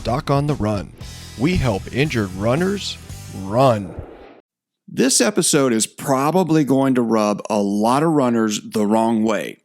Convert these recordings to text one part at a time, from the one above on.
Doc on the Run. We help injured runners run. This episode is probably going to rub a lot of runners the wrong way.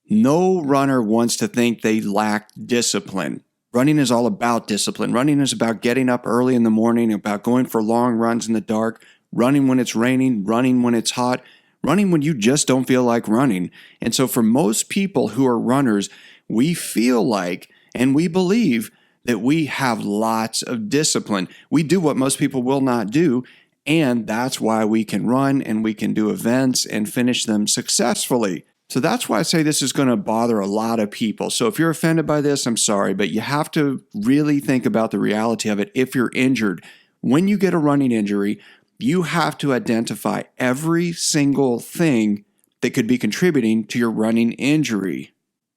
No runner wants to think they lack discipline. Running is all about discipline. Running is about getting up early in the morning, about going for long runs in the dark, running when it's raining, running when it's hot, running when you just don't feel like running. And so for most people who are runners, we feel like and we believe that we have lots of discipline. We do what most people will not do, and that's why we can run and we can do events and finish them successfully. So that's why I say this is going to bother a lot of people. So if you're offended by this, I'm sorry, but you have to really think about the reality of it. If you're injured, when you get a running injury, you have to identify every single thing that could be contributing to your running injury.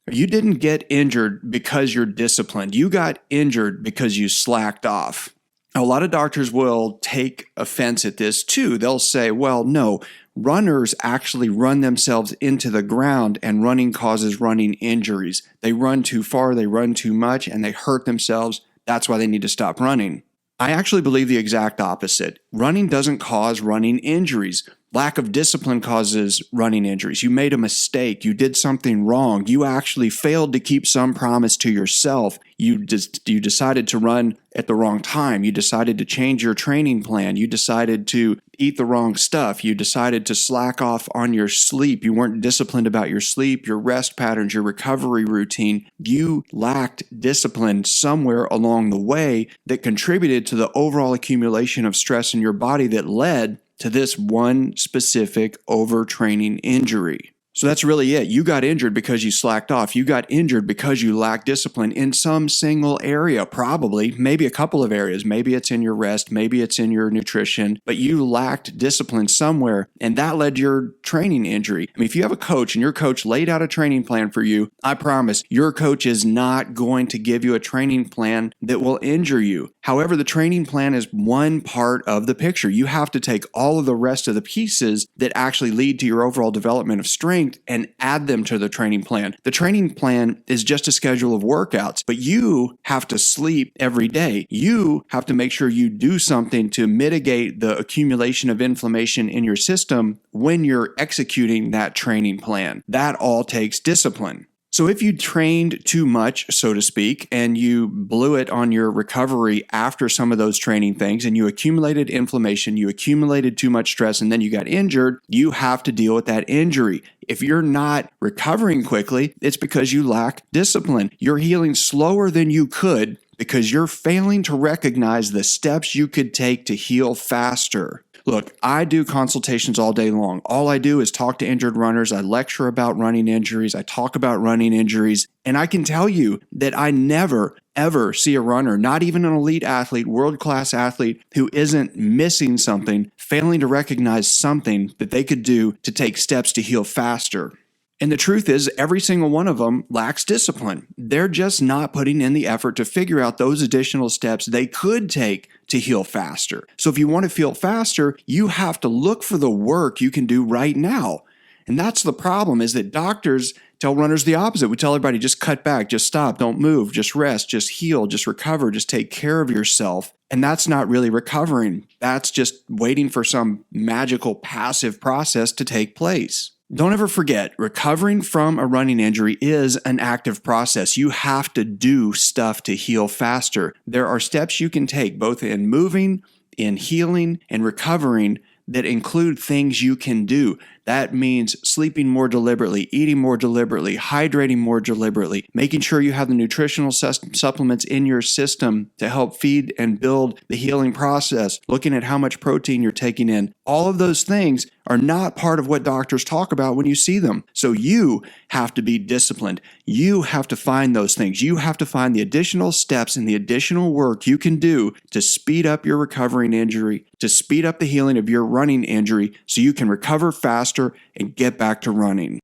You didn't get injured because you're disciplined. You got injured because you slacked off. A lot of doctors will take offense at this too. They'll say, well, no, runners actually run themselves into the ground and running causes running injuries. They run too far, they run too much, and they hurt themselves. That's why they need to stop running. I actually believe the exact opposite. Running doesn't cause running injuries. Lack of discipline causes running injuries. You made a mistake. You did something wrong. You actually failed to keep some promise to yourself. You decided to run at the wrong time. You decided to change your training plan. You decided to eat the wrong stuff. You decided to slack off on your sleep. You weren't disciplined about your sleep, your rest patterns, your recovery routine. You lacked discipline somewhere along the way that contributed to the overall accumulation of stress in your body that led to this one specific overtraining injury. So that's really it. You got injured because you slacked off. You got injured because you lacked discipline in some single area, probably, maybe a couple of areas. Maybe it's in your rest, maybe it's in your nutrition, but you lacked discipline somewhere, and that led to your training injury. I mean, if you have a coach and your coach laid out a training plan for you, I promise your coach is not going to give you a training plan that will injure you. However, the training plan is one part of the picture. You have to take all of the rest of the pieces that actually lead to your overall development of strength and add them to the training plan. The training plan is just a schedule of workouts, but you have to sleep every day. You have to make sure you do something to mitigate the accumulation of inflammation in your system when you're executing that training plan. That all takes discipline. So if you trained too much, so to speak, and you blew it on your recovery after some of those training things, and you accumulated inflammation, you accumulated too much stress, and then you got injured, you have to deal with that injury. If you're not recovering quickly, it's because you lack discipline. You're healing slower than you could because you're failing to recognize the steps you could take to heal faster. Look, I do consultations all day long. All I do is talk to injured runners. I lecture about running injuries. I talk about running injuries. And I can tell you that I never, ever see a runner, not even an elite athlete, world-class athlete, who isn't missing something, failing to recognize something that they could do to take steps to heal faster. And the truth is, every single one of them lacks discipline. They're just not putting in the effort to figure out those additional steps they could take to heal faster. So if you want to feel faster, you have to look for the work you can do right now. And that's the problem, is that doctors tell runners the opposite. We tell everybody, just cut back, just stop, don't move, just rest, just heal, just recover, just take care of yourself. And that's not really recovering. That's just waiting for some magical passive process to take place. Don't ever forget, recovering from a running injury is an active process. You have to do stuff to heal faster. There are steps you can take both in moving, in healing, and recovering that include things you can do. That means sleeping more deliberately, eating more deliberately, hydrating more deliberately, making sure you have the nutritional supplements in your system to help feed and build the healing process, looking at how much protein you're taking in. All of those things are not part of what doctors talk about when you see them. So you have to be disciplined. You have to find those things. You have to find the additional steps and the additional work you can do to speed up your recovering injury, to speed up the healing of your running injury so you can recover faster and get back to running.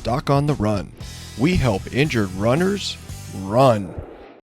Doc on the Run. We help injured runners run.